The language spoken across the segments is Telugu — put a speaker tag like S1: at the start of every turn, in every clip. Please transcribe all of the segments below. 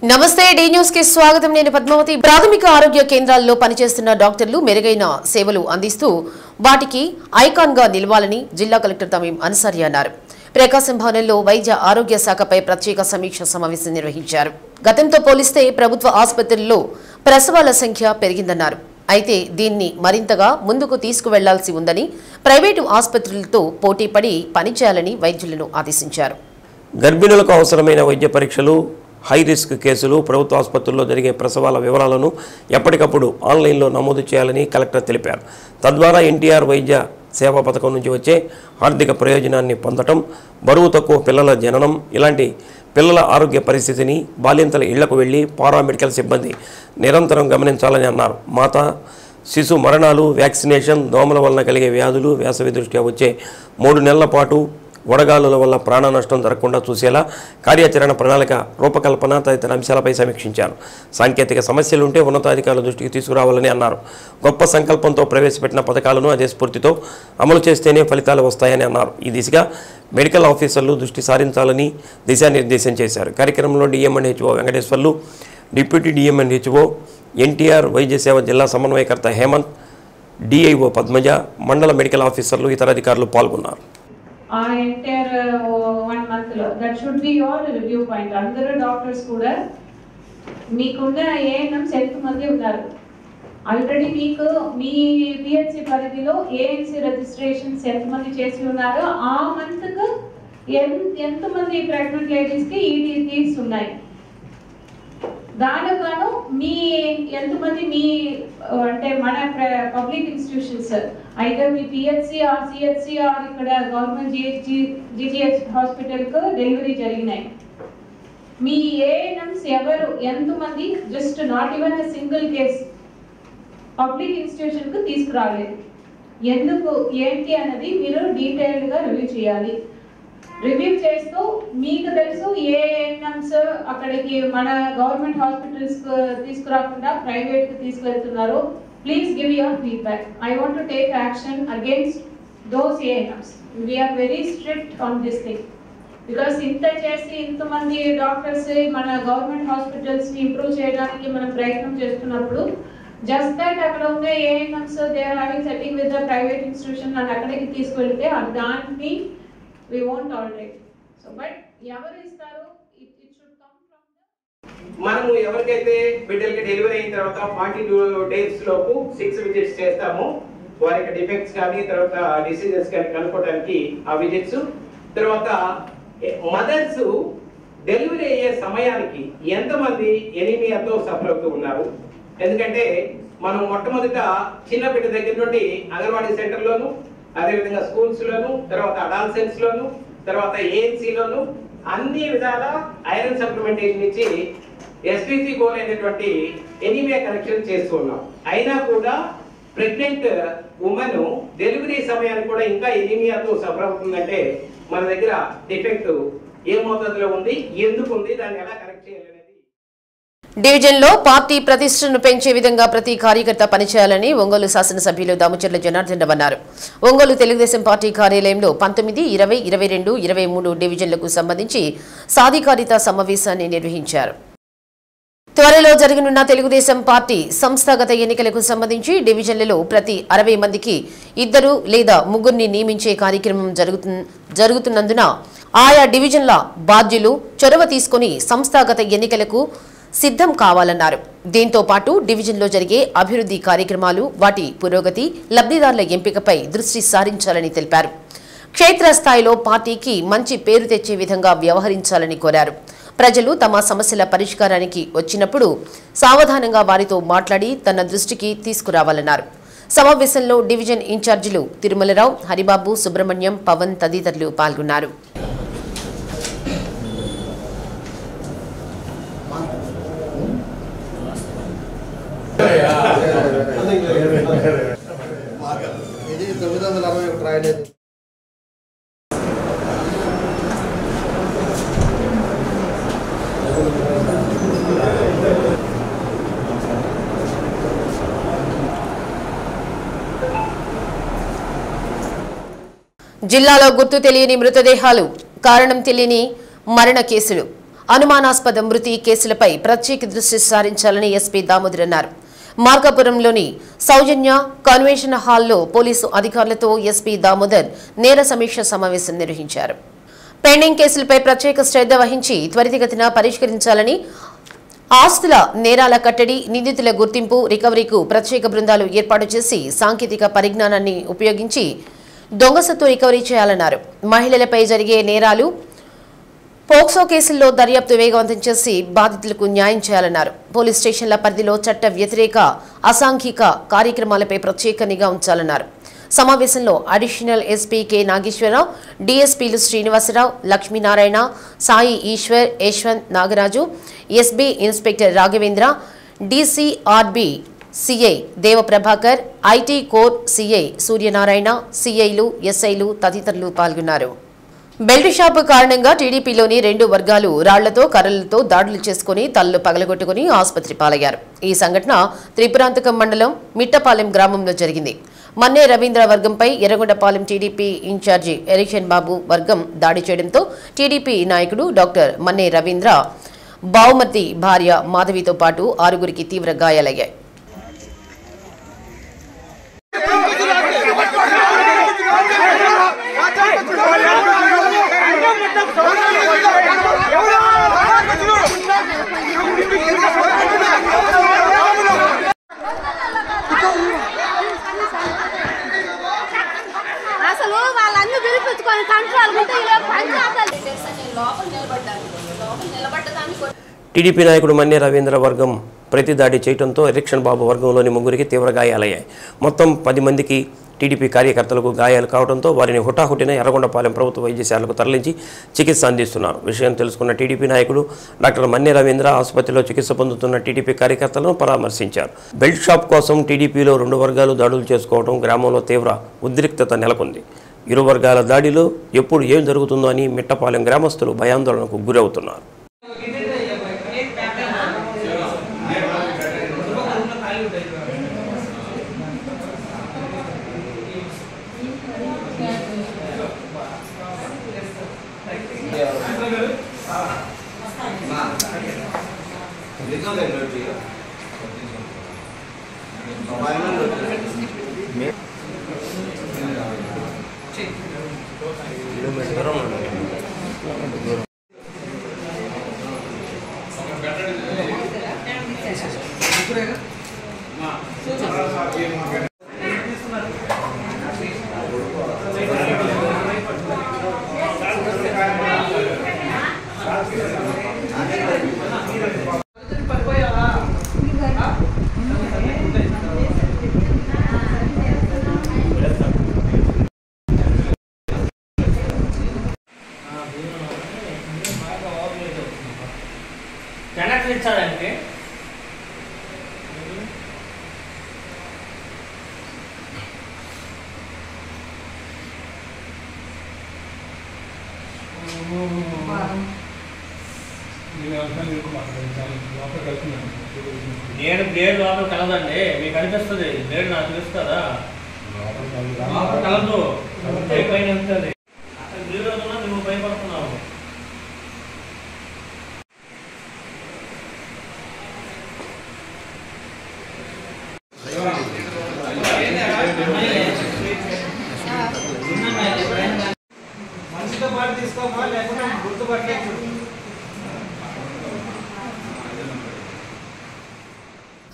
S1: నమస్తే డి న్యూస్ కి స్వాగతం. నేను పద్మావతి. ప్రాథమిక ఆరోగ్య కేంద్రాల్లో పనిచేస్తున్న డాక్టర్లు మెరుగైన సేవలు అందిస్తూ వాటికి ఐకాన్ గా నిలవాలని జిల్లా కలెక్టర్ తమీం అన్సారీ అన్నారు. ప్రకాశం భవనంలో వైద్య ఆరోగ్య శాఖపై ప్రత్యేక సమీక్ష సమావేశం నిర్వహించారు. గతంతో పోలిస్తే ప్రభుత్వ ఆసుపత్రుల్లో ప్రసవాల సంఖ్య పెరిగిందన్నారు. అయితే దీన్ని మరింతగా ముందుకు తీసుకువెళ్లాల్సి ఉందని, ప్రైవేటు ఆసుపత్రులతో పోటీపడి పనిచేయాలని వైద్యులను ఆదేశించారు.
S2: గర్భిణులకు అవసరమైన వైద్య పరీక్షలు, హై రిస్క్ కేసులు, ప్రభుత్వ ఆసుపత్రుల్లో జరిగే ప్రసవాల వివరాలను ఎప్పటికప్పుడు ఆన్లైన్లో నమోదు చేయాలని కలెక్టర్ తెలిపారు. తద్వారా ఎన్టీఆర్ వైద్య సేవా పథకం నుంచి వచ్చే ఆర్థిక ప్రయోజనాన్ని పొందటం, బరువు తక్కువ పిల్లల జననం, ఇలాంటి పిల్లల ఆరోగ్య పరిస్థితిని బాలింతల ఇళ్లకు వెళ్లి పారామెడికల్ సిబ్బంది నిరంతరం గమనించాలని అన్నారు. మాతా శిశు మరణాలు, వ్యాక్సినేషన్, దోమల వలన కలిగే వ్యాధులు, వేసవి దృష్ట్యా వచ్చే 3 నెలల పాటు వడగాలుల వల్ల ప్రాణ నష్టం జరగకుండా చూసేలా కార్యాచరణ ప్రణాళిక రూపకల్పన తదితర అంశాలపై సమీక్షించారు. సాంకేతిక సమస్యలుంటే ఉన్నతాధికారుల దృష్టికి తీసుకురావాలని అన్నారు. గొప్ప సంకల్పంతో ప్రవేశపెట్టిన పథకాలను అదే స్ఫూర్తితో అమలు చేస్తేనే ఫలితాలు వస్తాయని అన్నారు. ఈ దిశగా మెడికల్ ఆఫీసర్లు దృష్టి సారించాలని దిశానిర్దేశం చేశారు. కార్యక్రమంలో DM&HO Venkateswarlu, deputy DM&HO, NTR వైద్య సేవ జిల్లా సమన్వయకర్త హేమంత్, డిఐఓ పద్మజ, మండల మెడికల్ ఆఫీసర్లు, ఇతర అధికారులు పాల్గొన్నారు.
S3: entire 1 month lo that should be your review point. Andaru doctors kuda meekunna ANMs ఎంత మంది ఉన్నారు ఆల్రెడీ మీకు మీ పిహెచ్సి పరిధిలో ఏఎన్సి రిజిస్ట్రేషన్స్ ఎంత మంది చేసి ఉన్నారో ఆ మంత్ కు ఎంత మంది ప్రెగ్నెంట్ లేడీస్ కి ఈడీటీస్ ఉన్నాయి దానిగాను మీ ఎంతమంది మీ అంటే మన పబ్లిక్ ఇన్స్టిట్యూషన్స్ ఐదర్ మీ పిహెచ్సి ఆర్ సిహెచ్సి ఆర్ ఇక్కడ గవర్నమెంట్ జిజిహెచ్ హాస్పిటల్ కు డెలివరీ జరిగినాయి. మీ ఏఎన్ఎంస్ ఎవరు ఎంతమంది just not even a single case public institution కు తీసుకురాలేదు. ఎందుకు ఏంటి అన్నది మీరు డీటెయిల్డ్ గా రివ్యూ చేయాలి. రివ్యూ చేస్తూ మీకు తెలుసు ఏఎన్ఎంస్ అక్కడికి మన గవర్నమెంట్ హాస్పిటల్స్ తీసుకురాకుండా ప్రైవేట్ కి తీసుకెళ్తున్నారు. Please give your feedback. I want to take action against those ANMs. We are very strict on this thing because ఇంత చేసి ఇంతమంది డాక్టర్స్ మన గవర్నమెంట్ హాస్పిటల్స్ ని ఇంప్రూవ్ చేయడానికి మనం ప్రయత్నం చేస్తున్నప్పుడు జస్ట్ దట్ అక్కడ ఉండే ANMs they are having setting with the private institution అని అక్కడికి తీసుకెళ్తే దాన్ని we won't tolerate. So but ఎవరు ఇస్తారు it should come from the
S4: మనము ఎవరికైతే బిడ్డలకి డెలివరీ అయిన తర్వాత 42 డేస్ లోపు 6 విజిట్స్ చేస్తాము. వారికి డిఫెక్ట్స్ కానీ తర్వాత డిసీజెస్ కానీ కనుక్కోవడానికి ఆ విజిట్స్, తర్వాత మదర్స్ డెలివరీ అయ్యే సమయానికి ఎంతమంది ఎనీమియాతో సఫర్ అవుతూ ఉన్నారు. ఎందుకంటే మనం మొట్టమొదట చిన్న బిడ్డ దగ్గర నుండి అంగన్వాడీ సెంటర్లోను, అదేవిధంగా స్కూల్స్ లోను, తర్వాత అడాల్సెన్స్ లోను, తర్వాత ఏఎన్సీ లోను అన్ని విధాల ఐరన్ సప్లిమెంటేషన్ ఇచ్చి ఎస్పీసీ గోల్ అయినటువంటి ఎనీమియా కరెక్షన్ చేస్తూ ఉన్నాం. అయినా కూడా ప్రెగ్నెంట్ ఉమెన్ డెలివరీ సమయానికి కూడా ఇంకా ఎనీమియాతో సఫర్ అవుతుందంటే మన దగ్గర డిఫెక్ట్ ఏ మోతాదులో ఉంది, ఎందుకు ఉంది, దాన్ని ఎలా కరెక్ట్ చేయాలి.
S1: డివిజన్లో పార్టీ ప్రతిష్టను పెంచే విధంగా ప్రతి కార్యకర్త పనిచేయాలని ఒంగోలు శాసనసభ్యులు దామచర్ల జనార్దన్ రావు అన్నారు. ఒంగోలు తెలుగుదేశం పార్టీ కార్యాలయంలో 19, 20, 22, 23 డివిజన్లకు సంబంధించి సాధికారిత సమావేశాన్ని నిర్వహించారు. త్వరలో జరగనున్న తెలుగుదేశం పార్టీ సంస్థాగత ఎన్నికలకు సంబంధించి డివిజన్లలో ప్రతి 60 మందికి 2 లేదా 3 నియమించే కార్యక్రమం జరుగుతున్నందున ఆయా డివిజన్ల బాధ్యులు చొరవ తీసుకుని సంస్థాగత ఎన్నికలకు సిద్ధం కావాలన్నారు. దీంతో పాటు డివిజన్లో జరిగే అభివృద్ధి కార్యక్రమాలు, వాటి పురోగతి, లబ్ధిదారుల ఎంపికపై దృష్టి సారించాలని తెలిపారు. క్షేత్రస్థాయిలో పార్టీకి మంచి పేరు తెచ్చే విధంగా వ్యవహరించాలని కోరారు. ప్రజలు తమ సమస్యల పరిష్కారానికి వచ్చినప్పుడు సావధానంగా వారితో మాట్లాడి తన దృష్టికి తీసుకురావాలన్నారు. సమావేశంలో డివిజన్ ఇన్ఛార్జీలు తిరుమలరావు, హరిబాబు, సుబ్రహ్మణ్యం, పవన్ తదితరులు పాల్గొన్నారు. జిల్లాలో గుర్తు తెలియని మృతదేహాలు, కారణం తెలియని మరణ కేసులు. అనుమానాస్పద మృతి కేసులపై ప్రత్యేక దృష్టి సారించాలని ఎస్పీ దామోదర్ అన్నారు. మార్కాపురంలోని సౌజన్య కన్వెన్షన్ హాల్లో పోలీసు అధికారులతో ఎస్పీ దామోదర్ నేర సమీక్ష సమావేశం నిర్వహించారు. పెండింగ్ కేసులపై ప్రత్యేక శ్రద్ధ వహించి త్వరితగతిన పరిష్కరించాలని, ఆస్తుల నేరాల కట్టడి, నిందితుల గుర్తింపు, రికవరీకు ప్రత్యేక బృందాలు ఏర్పాటు చేసి సాంకేతిక పరిజ్ఞానాన్ని ఉపయోగించి దొంగ సొత్తు రికవరీ చేయాలన్నారు. మహిళలపై జరిగే నేరాలు, పోక్సో కేసుల్లో దర్యాప్తు వేగవంతం చేసి బాధితులకు న్యాయం చేయాలన్నారు. పోలీస్ స్టేషన్ల పరిధిలో చట్ట వ్యతిరేక, అసాంఘిక కార్యక్రమాలపై ప్రత్యేక నిఘా ఉంచాలన్నారు. సమావేశంలో అడిషనల్ ఎస్పీ కె నాగేశ్వరరావు, డీఎస్పీలు Srinivasa Rao, Lakshminarayana, Sai Eswar, Yashwant Nagaraju, SB inspector Raghavendra, DCRB CI Devaprabhakar, IT core CI Suryanarayana, సిఐలు, ఎస్ఐలు తదితరులు పాల్గొన్నారు. బెల్ట్ షాపు కారణంగా టీడీపీలోని 2 వర్గాలు రాళ్లతో, కర్రలతో దాడులు చేసుకుని తలలు పగలగొట్టుకుని ఆసుపత్రి పాలయ్యారు. ఈ సంఘటన త్రిపురాంతకం మండలం మిట్టపాలెం గ్రామంలో జరిగింది. మన్నే రవీంద్ర వర్గంపై ఎర్రగొండపాలెం టీడీపీ ఇన్ఛార్జి ఎరిక్షన్ బాబు వర్గం దాడి చేయడంతో టీడీపీ నాయకుడు డాక్టర్ మన్నే రవీంద్ర, బావుమతి భార్య మాధవితో పాటు 6గురికి తీవ్ర గాయాలయ్యాయి.
S5: అసలు వాళ్ళన్నీ పిలిపించుకొని కంట్రోల్
S2: టీడీపీ నాయకుడు మన్నే రవీంద్ర వర్గం ప్రతి దాడి చేయడంతో ఎరిక్షన్ బాబు వర్గంలోని 3గురికి తీవ్ర గాయాలయ్యాయి. మొత్తం 10 మందికి టీడీపీ కార్యకర్తలకు గాయాలు కావడంతో వారిని హుటాహుటిన ఎర్రగొండపాలెం ప్రభుత్వ వైద్యశాలకు తరలించి చికిత్స అందిస్తున్నారు. విషయం తెలుసుకున్న టీడీపీ నాయకుడు డాక్టర్ మన్నే రవీంద్ర ఆసుపత్రిలో చికిత్స పొందుతున్న టీడీపీ కార్యకర్తలను పరామర్శించారు. బెల్ట్ షాప్ కోసం టీడీపీలో 2 వర్గాలు దాడులు చేసుకోవడం గ్రామంలో తీవ్ర ఉద్రిక్తత నెలకొంది. ఇరు వర్గాల దాడిలో ఎప్పుడు ఏం జరుగుతుందో అని మిట్టపాలెం గ్రామస్తులు భయాందోళనకు గురవుతున్నారు.
S6: ఇచ్చాడంటే నేను బ్లేడ్ లోపల కలదండి, మీకు అనిపిస్తుంది బ్లేడ్ నాకు తెలుసు కదా, కలదు పైన ఉంటుంది. అసలు బ్లేడ్ అవుతున్నా నువ్వు భయపడుతున్నావు. మనిషితో పాటు తీసుకోమా లేకుండా గుర్తుపట్టలేదు.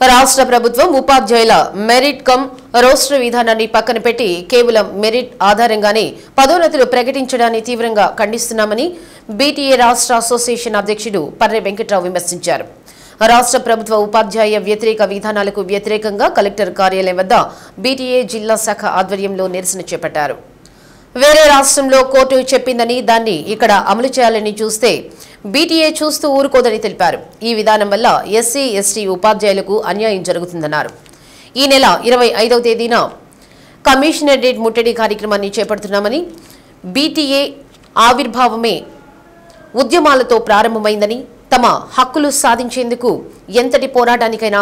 S1: రాష్ట్ర ప్రభుత్వం ఉపాధ్యాయుల మెరిట్ కమ్ రోస్టర్ విధానాన్ని పక్కన పెట్టి కేవలం మెరిట్ ఆధారంగానే పదోన్నతులు ప్రకటించడాన్ని తీవ్రంగా ఖండిస్తున్నామని బీటీఏ రాష్ట్ర అసోసియేషన్ అధ్యక్షుడు పర్రె వెంకట్రావు విమర్శించారు. రాష్ట్ర ప్రభుత్వ ఉపాధ్యాయ వ్యతిరేక విధానాలకు వ్యతిరేకంగా కలెక్టర్ కార్యాలయం వద్ద బీటీఏ జిల్లా శాఖ ఆధ్వర్యంలో నిరసన చేపట్టారు. వేరే రాష్ట్రంలో కోర్టు చెప్పిందని దాన్ని ఇక్కడ అమలు చేయాలని చూస్తే బీటీఏ చూస్తూ ఊరుకోదని తెలిపారు. ఈ విధానం వల్ల ఎస్సీ ఎస్టీ ఉపాధ్యాయులకు అన్యాయం జరుగుతుందన్నారు. ఈ నెల 25వ తేదీన కమిషనరేట్ ముట్టడి కార్యక్రమాన్ని చేపడుతున్నామని, బీటీఏ ఆవిర్భావమే ఉద్యమాలతో ప్రారంభమైందని, తమ హక్కులు సాధించేందుకు ఎంతటి పోరాటానికైనా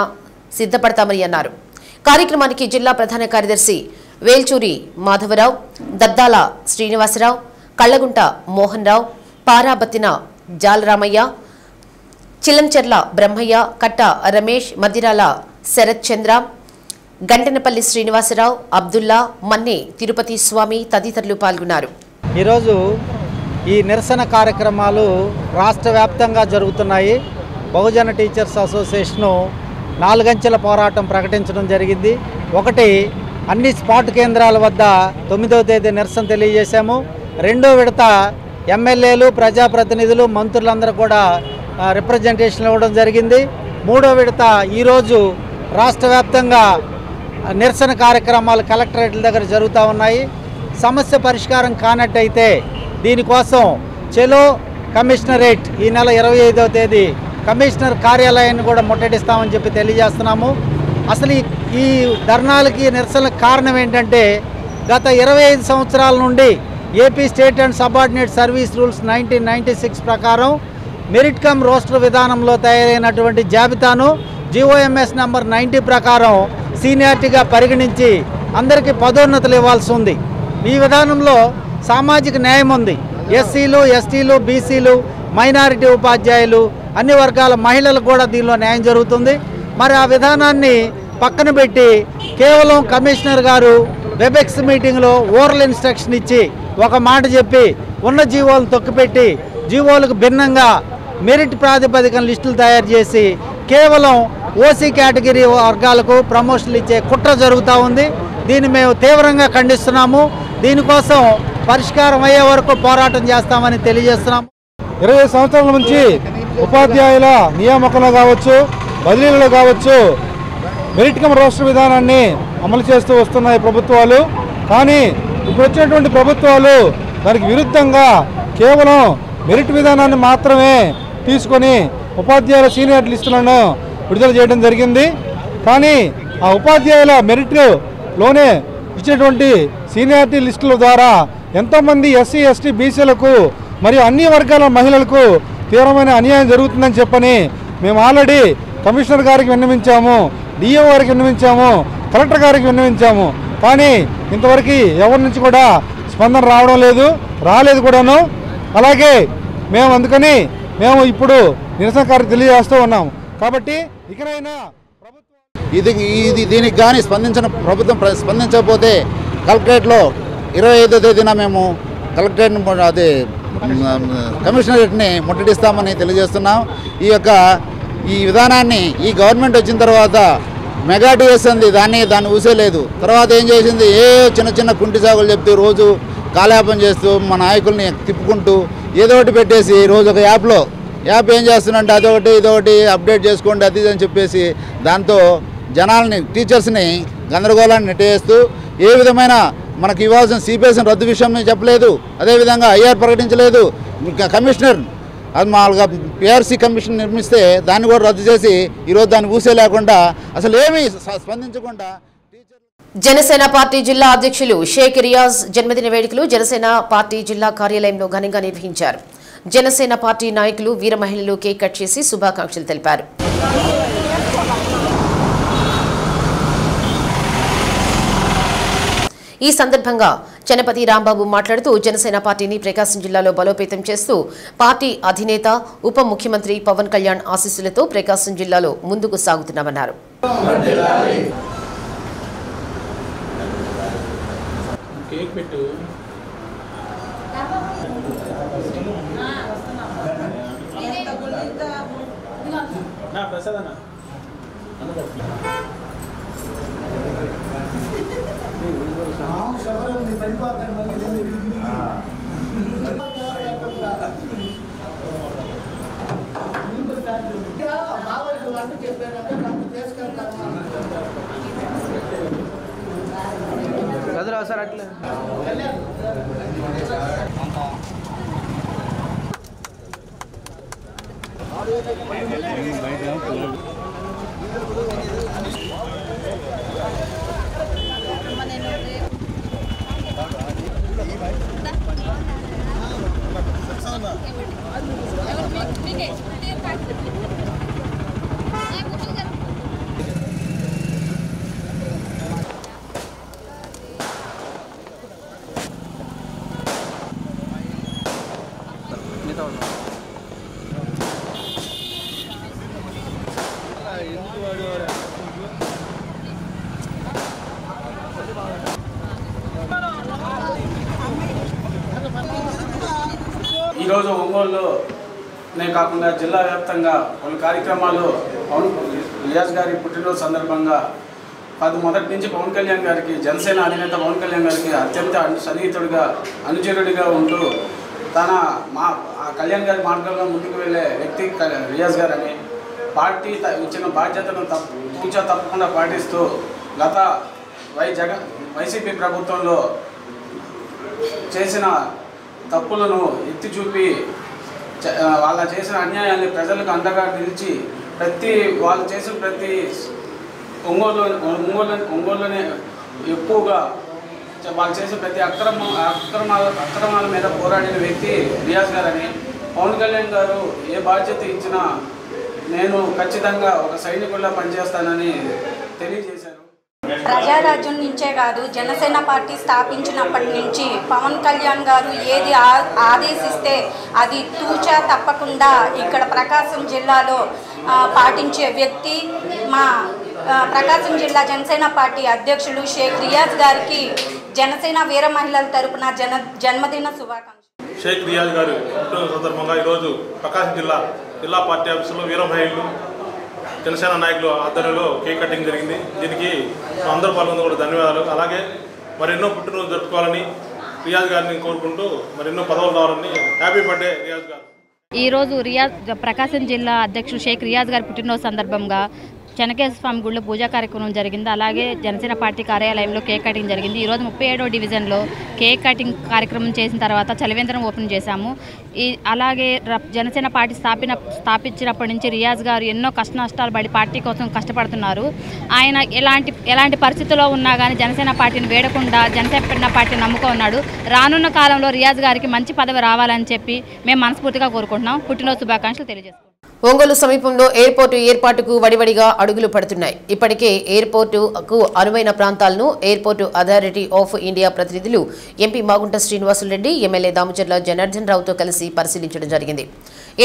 S1: సిద్ధపడతామని అన్నారు. కార్యక్రమానికి జిల్లా ప్రధాన కార్యదర్శి వేల్చూరి మాధవరావు, దద్దాల శ్రీనివాసరావు, కళ్లగుంట మోహన్ రావు, పారాబత్తిన జాలరామయ్య, చిలంచెర్ల బ్రహ్మయ్య, కట్ట రమేష్, మదిరాల శరత్ చంద్ర, గంటనపల్లి శ్రీనివాసరావు, అబ్దుల్లా, మన్నే తిరుపతి స్వామి తదితరులు పాల్గొన్నారు.
S7: ఈరోజు ఈ నిరసన కార్యక్రమాలు రాష్ట్ర వ్యాప్తంగా జరుగుతున్నాయి. బహుజన టీచర్స్ అసోసియేషను 4 అంచెల పోరాటం ప్రకటించడం జరిగింది. ఒకటి, అన్ని స్పాట్ కేంద్రాల వద్ద 9వ తేదీ నిరసన తెలియజేశాము. 2వ విడత ఎమ్మెల్యేలు, ప్రజాప్రతినిధులు, మంత్రులందరూ కూడా రిప్రజెంటేషన్ ఇవ్వడం జరిగింది. 3వ విడత ఈరోజు రాష్ట్ర వ్యాప్తంగా నిరసన కార్యక్రమాలు కలెక్టరేట్ల దగ్గర జరుగుతూ ఉన్నాయి. సమస్య పరిష్కారం కానట్టయితే దీనికోసం చెలో కమిషనరేట్ ఈ నెల 25వ తేదీ కమిషనర్ కార్యాలయాన్ని కూడా ముట్టడిస్తామని చెప్పి తెలియజేస్తున్నాము. అసలు ఈ ధర్నాలకి నిరసనలకు కారణం ఏంటంటే గత 25 సంవత్సరాల నుండి AP state and subordinate service rules 1996 ప్రకారం మెరిట్ కమ్ రోస్టర్ విధానంలో తయారైనటువంటి జాబితాను జీఓఎంఎస్ నంబర్ 90 ప్రకారం సీనియారిటీగా పరిగణించి అందరికీ పదోన్నతులు ఇవ్వాల్సి ఉంది. ఈ విధానంలో సామాజిక న్యాయం ఉంది. ఎస్సీలు, ఎస్టీలు, బీసీలు, మైనారిటీ ఉపాధ్యాయులు, అన్ని వర్గాల మహిళలకు కూడా దీనిలో న్యాయం జరుగుతుంది. మరి ఆ విధానాన్ని పక్కన పెట్టి కేవలం కమిషనర్ గారు వెబెక్స్ మీటింగ్లో ఓరల్ ఇన్స్ట్రక్షన్ ఇచ్చి ఒక మాట చెప్పి ఉన్న జీవోలను తొక్కిపెట్టి జీవోలకు భిన్నంగా మెరిట్ ప్రాతిపదికన లిస్టులు తయారు చేసి కేవలం ఓసీ కేటగిరీ వర్గాలకు ప్రమోషన్లు ఇచ్చే కుట్ర జరుగుతూ ఉంది. దీన్ని మేము తీవ్రంగా ఖండిస్తున్నాము. దీనికోసం పరిష్కారం అయ్యే వరకు పోరాటం చేస్తామని తెలియజేస్తున్నాము.
S8: 20 సంవత్సరాల నుంచి ఉపాధ్యాయుల నియామకంలో కావచ్చు, బదిలీలలో కావచ్చు, మెరిట్ కమ్ రోస్టర్ విధానాన్ని అమలు చేస్తూ వస్తున్నాయి ప్రభుత్వాలు. కానీ ఇప్పుడు వచ్చినటువంటి ప్రభుత్వాలు దానికి విరుద్ధంగా కేవలం మెరిట్ విధానాన్ని మాత్రమే తీసుకొని ఉపాధ్యాయుల సీనియర్ లిస్టులను విడుదల చేయడం జరిగింది. కానీ ఆ ఉపాధ్యాయుల మెరిట్లోనే ఇచ్చేటువంటి సీనియారిటీ లిస్టుల ద్వారా ఎంతోమంది ఎస్సీ, ఎస్టీ, బీసీలకు మరియు అన్ని వర్గాల మహిళలకు తీవ్రమైన అన్యాయం జరుగుతుందని చెప్పని మేము ఆల్రెడీ కమిషనర్ గారికి విన్నవించాము, డిఓ గారికి విన్నవించాము, కలెక్టర్ గారికి విన్నవించాము. కానీ ఇంతవరకు ఎవరి నుంచి కూడా స్పందన రావడం లేదు, రాలేదు కూడాను. అలాగే అందుకని మేము ఇప్పుడు నిరసన కార్యక్రమం తెలియజేస్తూ ఉన్నాము. కాబట్టి ఇకనైనా
S9: దీనికి కానీ ప్రభుత్వం స్పందించకపోతే కలెక్టరేట్లో 25వ తేదీన మేము కలెక్టరేట్ కమిషనరేట్ని ముట్టడిస్తామని తెలియజేస్తున్నాం. ఈ విధానాన్ని ఈ గవర్నమెంట్ వచ్చిన తర్వాత మెగా డిఎస్ అంది, దాన్ని ఊసేలేదు. తర్వాత ఏం చేసింది, చిన్న కుంటి సాగులు చెప్తూ రోజు కాలయాపన చేస్తూ మా నాయకుల్ని తిప్పుకుంటూ ఏదో ఒకటి పెట్టేసి రోజు ఒక యాప్ ఏం చేస్తుందంటే అదొకటి ఇదొకటి అప్డేట్ చేసుకోండి అది అని చెప్పేసి దాంతో జనాల్ని, టీచర్స్ని గందరగోళాన్ని నెట్టేస్తూ ఏ విధమైన మనకు ఇవ్వాల్సిన సిపిఎస్ని రద్దు విషయం చెప్పలేదు. అదేవిధంగా ఐఆర్ ప్రకటించలేదు. కమిషనర్ అది మామూలుగా పిఆర్సీ కమిషన్ నిర్మిస్తే దాన్ని కూడా రద్దు చేసి ఈరోజు దాన్ని ఊసే లేకుండా అసలు ఏమీ స్పందించకుండా
S1: జనసేన పార్టీ జిల్లా అధ్యక్షులు షేక్ రియాజ్ జన్మదిన వేడుకలు జనసేన పార్టీ జిల్లా కార్యాలయంలో ఘనంగా నిర్వహించారు. జనసేన పార్టీ నాయకులు, వీర మహిళలు కేక్ కట్ చేసి శుభాకాంక్షలు తెలిపారు. ఈ సందర్భంగా చనపతి రాంబాబు మాట్లాడుతూ జనసేన పార్టీని ప్రకాశం జిల్లాలో బలోపేతం చేస్తూ పార్టీ అధినేత, ఉప ముఖ్యమంత్రి పవన్ కళ్యాణ్ ఆశీస్సులతో ప్రకాశం జిల్లాలో ముందుకు సాగుతున్నామన్నారు.
S10: సార్ అట్లా ఈరోజు ఒంగోలులోనే కాకుండా జిల్లా వ్యాప్తంగా కొన్ని కార్యక్రమాలు రియాజ్ గారి పుట్టినరోజు సందర్భంగా మొదటి నుంచి పవన్ కళ్యాణ్ గారికి జనసేన అధినేత పవన్ కళ్యాణ్ గారికి అత్యంత సన్నిహితుడిగా అనుచరుడిగా ఉంటూ కళ్యాణ్ గారి మార్గంలో ముందుకు వెళ్ళే వ్యక్తి రియాజ్ గారు అని పార్టీ ఇచ్చిన బాధ్యతను తూచా తప్పకుండా పాటిస్తూ గత వైసీపీ ప్రభుత్వంలో చేసిన తప్పులను ఎత్తి చూపి వాళ్ళ చేసిన అన్యాయాన్ని ప్రజలకు అండగా నిలిచి వాళ్ళు చేసిన ప్రతి ఒంగోలులోనే ఎక్కువగా వాళ్ళు చేసిన ప్రతి అక్రమాల మీద పోరాడిన వ్యక్తి రియాజ్ గారని పవన్ కళ్యాణ్ గారు ఏ బాధ్యత ఇచ్చినా నేను ఖచ్చితంగా ఒక సైనికుల్లా పనిచేస్తానని తెలియజేశారు.
S11: ప్రజారాజ్యం నుంచే కాదు, జనసేన పార్టీ స్థాపించినప్పటి నుంచి పవన్ కళ్యాణ్ గారు ఏది ఆదేశిస్తే అది తూచా తప్పకుండా ఇక్కడ ప్రకాశం జిల్లాలో పాటించే వ్యక్తి మా ప్రకాశం జిల్లా జనసేన పార్టీ అధ్యక్షులు షేక్ రియాజ్ గారికి జనసేన వీర మహిళల తరపున జన్మదిన శుభాకాంక్షలు.
S12: షేక్ రియాజ్ గారు సందర్భంగా ఈరోజు ప్రకాశం జిల్లా పార్టీ ఆఫీసులో వీర మహిళలు జనసేన నాయకులు ఆధ్వర్యంలో కేక్ కటింగ్ జరిగింది. దీనికి అందరూ పాల్గొంది కూడా ధన్యవాదాలు. అలాగే మరెన్నో పుట్టినరోజు జరుపుకోవాలని రియాజ్ గారిని కోరుకుంటూ మరెన్నో పదవులు రావాలని. హ్యాపీ బర్త్డే రియాజ్ గారు.
S13: ఈరోజు ప్రకాశం జిల్లా అధ్యక్షుడు షేక్ రియాజ్ గారి పుట్టినరోజు సందర్భంగా చెనకేశ్వర స్వామి గుడిలో పూజా కార్యక్రమం జరిగింది. అలాగే జనసేన పార్టీ కార్యాలయంలో కేక్ కటింగ్ జరిగింది. ఈరోజు 37వ డివిజన్లో కేక్ కటింగ్ కార్యక్రమం చేసిన తర్వాత చలివేంద్రం ఓపెన్ చేశాము. అలాగే జనసేన పార్టీ స్థాపించినప్పటి నుంచి రియాజ్ గారు ఎన్నో కష్ట నష్టాలు పడి పార్టీ కోసం కష్టపడుతున్నారు. ఆయన ఎలాంటి పరిస్థితుల్లో ఉన్నా కానీ జనసేన పార్టీని వేడకుండా జనసేన పార్టీని నమ్ముకున్నాడు. రానున్న కాలంలో రియాజ్ గారికి మంచి పదవి రావాలని చెప్పి మేము మనస్ఫూర్తిగా కోరుకుంటున్నాం. పుట్టినరోజు శుభాకాంక్షలు తెలియజేస్తున్నాం.
S1: ఒంగోలు సమీపంలో ఎయిర్పోర్టు ఏర్పాటుకు వడివడిగా అడుగులు పడుతున్నాయి. ఇప్పటికే ఎయిర్పోర్టుకు అనువైన ప్రాంతాలను ఎయిర్పోర్టు అథారిటీ ఆఫ్ ఇండియా ప్రతినిధులు ఎంపీ మాగుంట శ్రీనివాసులరెడ్డి, ఎమ్మెల్యే దామచర్ల జనార్దన్ రావుతో కలిసి పరిశీలించడం జరిగింది.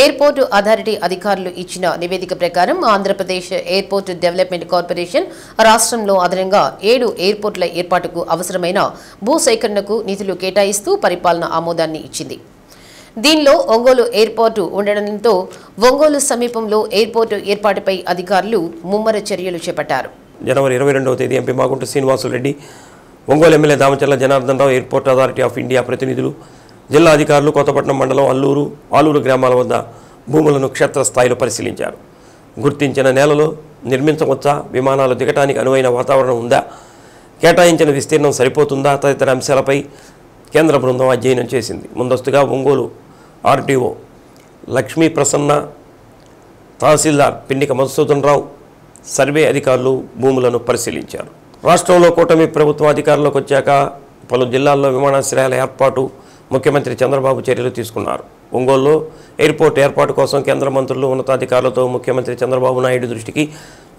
S1: ఎయిర్పోర్టు అథారిటీ అధికారులు ఇచ్చిన నివేదిక ప్రకారం ఆంధ్రప్రదేశ్ ఎయిర్పోర్టు డెవలప్మెంట్ కార్పొరేషన్ రాష్ట్రంలో అదనంగా 7 ఎయిర్పోర్టుల ఏర్పాటుకు అవసరమైన భూసేకరణకు నిధులు కేటాయిస్తూ పరిపాలన ఆమోదాన్ని ఇచ్చింది. దీనిలో ఒంగోలు ఎయిర్పోర్టు ఉండడంతో ఒంగోలు సమీపంలో ఎయిర్పోర్టు ఏర్పాటుపై అధికారులు ముమ్మర చర్యలు చేపట్టారు.
S2: జనవరి 22వ తేదీ MP Magunta Srinivasulu Reddy, Ongole MLA Damacharla Janardhan Rao, airport authority of India ప్రతినిధులు, జిల్లా అధికారులు కొత్తపట్నం మండలం ఆలూరు గ్రామాల వద్ద భూములను క్షేత్రస్థాయిలో పరిశీలించారు. గుర్తించిన నేలలో నిర్మించవచ్చా, విమానాలు దిగటానికి అనువైన వాతావరణం ఉందా, కేటాయించిన విస్తీర్ణం సరిపోతుందా తదితర అంశాలపై కేంద్ర బృందం అధ్యయనం చేసింది. ముందస్తుగా ఒంగోలు ఆర్టీఓ లక్ష్మీ ప్రసన్న, తహసీల్దార్ పిన్నిక మధుసూదన్ రావు, సర్వే అధికారులు భూములను పరిశీలించారు. రాష్ట్రంలో కూటమి ప్రభుత్వం అధికారంలోకి వచ్చాక పలు జిల్లాల్లో విమానాశ్రయాల ఏర్పాటు ముఖ్యమంత్రి చంద్రబాబు చర్యలు తీసుకున్నారు. ఒంగోలులో ఎయిర్పోర్ట్ ఏర్పాటు కోసం కేంద్ర మంత్రులు, ఉన్నతాధికారులతో ముఖ్యమంత్రి చంద్రబాబు నాయుడు దృష్టికి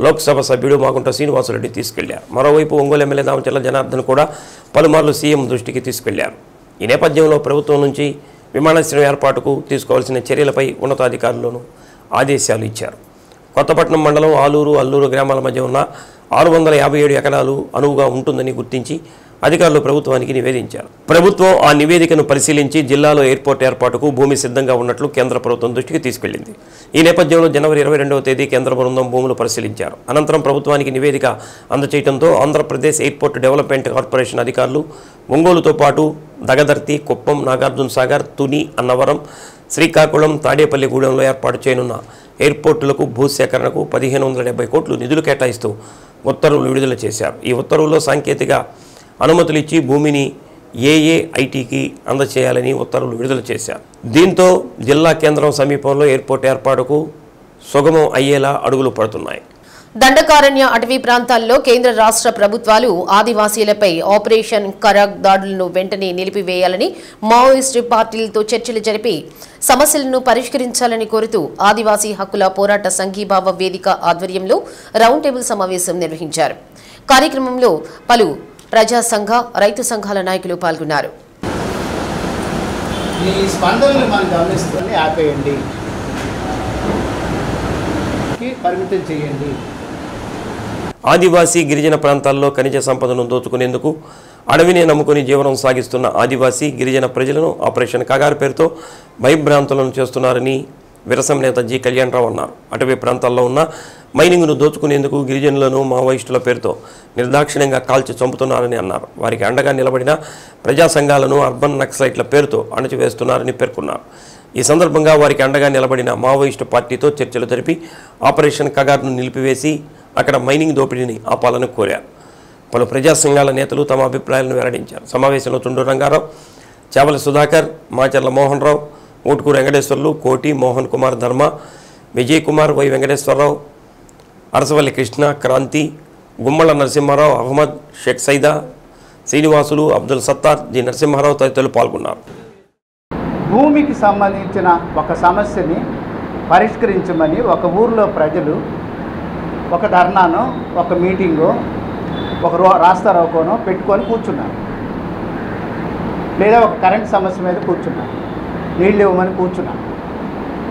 S2: లోక్సభ సభ్యుడు మాగుంట శ్రీనివాసులరెడ్డి తీసుకెళ్లారు. మరోవైపు ఒంగోలు ఎమ్మెల్యే దామచర్ల జనార్దన్ కూడా పలుమార్లు సీఎం దృష్టికి తీసుకెళ్లారు. ఈ నేపథ్యంలో ప్రభుత్వం నుంచి విమానాశ్రయం ఏర్పాటుకు తీసుకోవాల్సిన చర్యలపై ఉన్నతాధికారులను ఆదేశాలు ఇచ్చారు. కొత్తపట్నం మండలం అల్లూరు గ్రామాల మధ్య ఉన్న 657 ఎకరాలు అనువుగా ఉంటుందని గుర్తించి అధికారులు ప్రభుత్వానికి నివేదించారు. ప్రభుత్వం ఆ నివేదికను పరిశీలించి జిల్లాలో ఎయిర్పోర్ట్ ఏర్పాటుకు భూమి సిద్ధంగా ఉన్నట్లు కేంద్ర ప్రభుత్వం దృష్టికి తీసుకెళ్లింది. ఈ నేపథ్యంలో జనవరి 22వ తేదీ కేంద్ర బృందం భూములు పరిశీలించారు. అనంతరం ప్రభుత్వానికి నివేదిక అందచేయడంతో ఆంధ్రప్రదేశ్ ఎయిర్పోర్ట్ డెవలప్మెంట్ కార్పొరేషన్ అధికారులు ఒంగోలుతో పాటు దగదర్తి, కుప్పం, నాగార్జున సాగర్, తుని, అన్నవరం, శ్రీకాకుళం, తాడేపల్లిగూడెంలో ఏర్పాటు చేయనున్న ఎయిర్పోర్టులకు భూసేకరణకు 1570 కోట్లు నిధులు కేటాయిస్తూ ఉత్తర్వులు విడుదల చేశారు. ఈ ఉత్తర్వుల్లో సాంకేతిక అనుమతులు ఇచ్చి భూమిని ఏఏఐటీకి అందచేయాలని ఉత్తర్వులు విడుదల చేశారు. దీంతో జిల్లా కేంద్రం సమీపంలో ఎయిర్పోర్ట్ ఏర్పాటుకు సుగమం అయ్యేలా అడుగులు పడుతున్నాయి.
S1: దండకారణ్య అటవీ ప్రాంతాల్లో కేంద్ర రాష్ట్ర ప్రభుత్వాలు ఆదివాసీలపై ఆపరేషన్ కరాగ్ దాడులను వెంటనే నిలిపివేయాలని మావోయిస్టు పార్టీలతో చర్చలు జరిపి సమస్యలను పరిష్కరించాలని కోరుతూ ఆదివాసీ హక్కుల పోరాట సంఘీభావ వేదిక ఆధ్వర్యంలో రౌండ్ టేబుల్ సమావేశం నిర్వహించారు. కార్యక్రమంలో పలు ప్రజా సంఘ, రైతు సంఘాల నాయకులు పాల్గొన్నారు.
S14: ఈ స్పందనలు మనం గమనిస్తుంది ఆపేయండి, పరిమితం చేయండి.
S2: ఆదివాసీ గిరిజన ప్రాంతాల్లో ఖనిజ సంపదను దోచుకునేందుకు అడవిని నమ్ముకుని జీవనం సాగిస్తున్న ఆదివాసీ గిరిజన ప్రజలను ఆపరేషన్ కగారు పేరుతో భయభ్రాంతులను చేస్తున్నారని విరసం నేత జి కళ్యాణరావు అన్నారు. అటవీ ప్రాంతాల్లో ఉన్న మైనింగ్ను దోచుకునేందుకు గిరిజనులను మావోయిస్టుల పేరుతో నిర్దాక్షిణ్యంగా కాల్చి చంపుతున్నారని అన్నారు. వారికి అండగా నిలబడిన ప్రజా సంఘాలను అర్బన్ నక్సలైట్ల పేరుతో అణచివేస్తున్నారని పేర్కొన్నారు. ఈ సందర్భంగా వారికి అండగా నిలబడిన మావోయిస్టు పార్టీతో చర్చలు జరిపి ఆపరేషన్ కగార్ను నిలిపివేసి అక్కడ మైనింగ్ దోపిడీని ఆపాలని కోరారు. పలు ప్రజా సంఘాల నేతలు తమ అభిప్రాయాలను వెల్లడించారు. సమావేశంలో చుండూరు రంగారావు, చావలి సుధాకర్, మాచర్ల మోహన్ రావు, ఊటుకూరు వెంకటేశ్వర్లు, కోటి, మోహన్ కుమార్ ధర్మ, విజయ్ కుమార్, వై వెంకటేశ్వరరావు, అరసవల్లి కృష్ణ, క్రాంతి, గుమ్మళ్ళ నరసింహారావు, అహ్మద్, షేక్ సైదా, శ్రీనివాసులు, అబ్దుల్ సత్తార్, జి నరసింహారావు తదితరులు పాల్గొన్నారు.
S14: భూమికి సంబంధించిన ఒక సమస్యని పరిష్కరించమని ఒక ఊరిలో ప్రజలు ఒక ధర్నానో ఒక మీటింగో ఒక రాస్తారోకోనో పెట్టుకొని కూర్చున్నారు. లేదా ఒక కరెంట్ సమస్య మీద కూర్చున్నారు, నీళ్ళు ఇవ్వమని కూర్చున్నారు,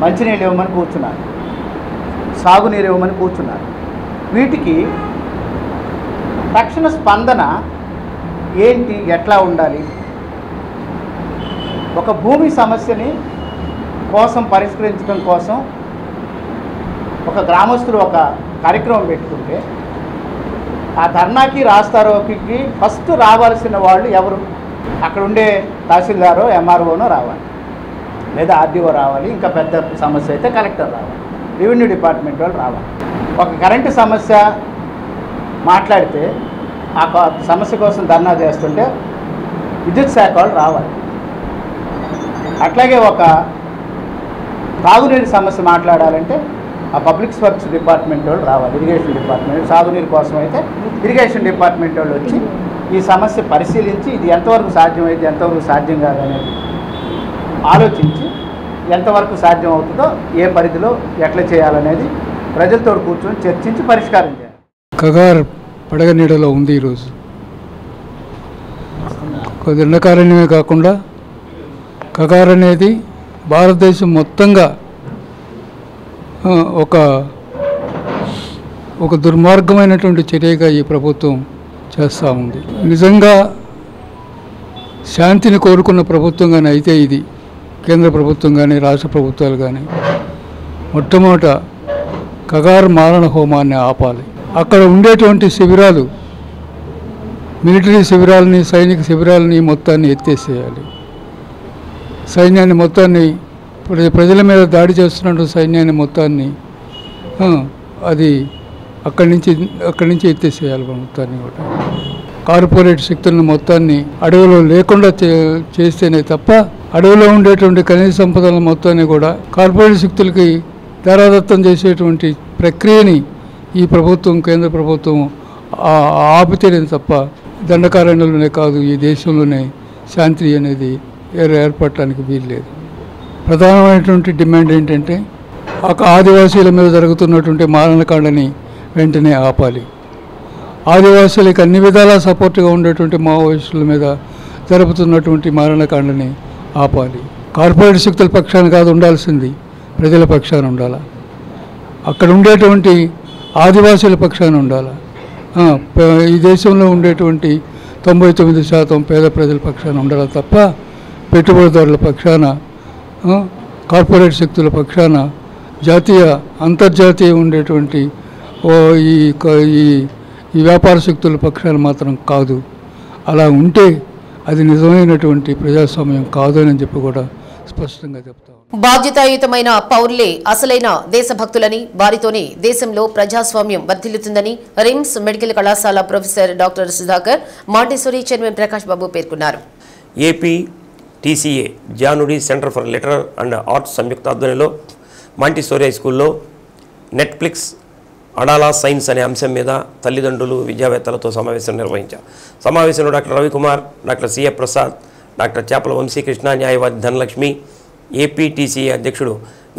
S14: మంచినీళ్ళు ఇవ్వమని కూర్చున్నారు, సాగునీరు ఇవ్వమని కూర్చున్నారు. వీటికి తక్షణ స్పందన ఏంటి, ఎట్లా ఉండాలి? ఒక భూమి సమస్యని కోసం పరిష్కరించడం కోసం ఒక గ్రామస్తులు ఒక కార్యక్రమం పెట్టుకుంటే ఆ ధర్నాకి రాస్తారోకి ఫస్ట్ రావాల్సిన వాళ్ళు ఎవరు? అక్కడ ఉండే తహసీల్దారో ఎంఆర్ఓనో రావాలి, లేదా ఆర్డీఓ రావాలి, ఇంకా పెద్ద సమస్య అయితే కలెక్టర్ రావాలి, రెవెన్యూ డిపార్ట్మెంట్ వాళ్ళు రావాలి. ఒక కరెంటు సమస్య మాట్లాడితే ఆ సమస్య కోసం ధర్నా చేస్తుంటే విద్యుత్ శాఖ వాళ్ళు రావాలి. అట్లాగే ఒక తాగునీరు సమస్య మాట్లాడాలంటే ఆ పబ్లిక్ వర్క్స్ డిపార్ట్మెంట్ వాళ్ళు రావాలి, ఇరిగేషన్ డిపార్ట్మెంట్. సాగునీరు కోసం అయితే ఇరిగేషన్ డిపార్ట్మెంట్ వాళ్ళు వచ్చి ఈ సమస్య పరిశీలించి ఇది ఎంతవరకు సాధ్యమైతే ఎంతవరకు సాధ్యం కాదనేది ఆలోచించి ఎంతవరకు సాధ్యం అవుతుందో ఏ పరిధిలో ఎట్లా చేయాలనేది ప్రజలతో కూర్చొని చర్చించి పరిష్కారం చేయాలి.
S15: కగార్ పడగ నీడలో ఉంది ఈరోజు. దండకారణ్యమే కాకుండా కగార్ అనేది భారతదేశం మొత్తంగా ఒక దుర్మార్గమైనటువంటి చర్యగా ఈ ప్రభుత్వం చేస్తూ ఉంది. నిజంగా శాంతిని కోరుకున్న ప్రభుత్వం కానీ అయితే ఇది కేంద్ర ప్రభుత్వం కానీ రాష్ట్ర ప్రభుత్వాలు కానీ మొట్టమొదట కగార్ మారణ హోమాన్ని ఆపాలి. అక్కడ ఉండేటువంటి శిబిరాలు, మిలిటరీ శిబిరాలని, సైనిక శిబిరాలని మొత్తాన్ని ఎత్తేసేయాలి. సైన్యాన్ని మొత్తాన్ని, ప్రజల మీద దాడి చేస్తున్నట్టు సైన్యాన్ని మొత్తాన్ని అది అక్కడి నుంచి ఎత్తేసేయాలి మొత్తాన్ని కూడా. కార్పొరేట్ శక్తులను మొత్తాన్ని అడవిలో లేకుండా చేస్తేనే తప్ప అడవిలో ఉండేటువంటి ఖనిజ సంపదల మొత్తాన్ని కూడా కార్పొరేట్ శక్తులకి దారాదత్తం చేసేటువంటి ప్రక్రియని ఈ ప్రభుత్వం, కేంద్ర ప్రభుత్వం ఆపితేనే తప్ప దండకారణ్యంలోనే కాదు ఈ దేశంలోనే శాంతి అనేది ఏర్పడటానికి వీల్లేదు. ప్రధానమైనటువంటి డిమాండ్ ఏంటంటే ఆదివాసీల మీద జరుగుతున్నటువంటి మారణకాండని వెంటనే ఆపాలి. ఆదివాసీలకు అన్ని విధాలా సపోర్ట్గా ఉండేటువంటి మావోయిస్టుల మీద జరుపుతున్నటువంటి మారణకాండని ఆపాలి. కార్పొరేట్ శక్తుల పక్షాన కాదు ఉండాల్సింది, ప్రజల పక్షాన ఉండాలి. అక్కడ ఉండేటువంటి ఆదివాసీల పక్షాన ఉండాలి. ఈ దేశంలో ఉండేటువంటి 99% పేద ప్రజల పక్షాన ఉండాలి తప్ప పెట్టుబడిదారుల పక్షాన, కార్పొరేట్ శక్తుల పక్షాన, జాతీయ అంతర్జాతీయ ఉండేటువంటి ఈ వ్యాపార శక్తుల పక్షాన మాత్రం కాదు. అలా ఉంటే అది నిజమైనటువంటి ప్రజాస్వామ్యం కాదు అని చెప్పి కూడా స్పష్టంగా చెప్తాం.
S1: బాధ్యతాయుతమైన పౌరులే అసలైన దేశభక్తులని, వారితోనే దేశంలో ప్రజాస్వామ్యం వర్ధిల్లుతుందని రిమ్స్ మెడికల్ కళాశాల professor doctor Sudhakar, Montessori chairman Prakash Babu పేర్కొన్నారు.
S2: ఏపీ టీసీఏ జానుడి centre for literature and arts సంయుక్త ఆధ్వర్యంలో మాంటెసోరీ హై స్కూల్లో నెట్ఫ్లిక్స్ అడాలా సైన్స్ అనే అంశం మీద తల్లిదండ్రులు, విద్యావేత్తలతో సమావేశం నిర్వహించారు. సమావేశంలో doctor Ravikumar, doctor CA Prasad, doctor Chepala Vamsikrishna, న్యాయవాది ధనలక్ష్మి, ఏపీటీసీఏ అధ్యక్షుడు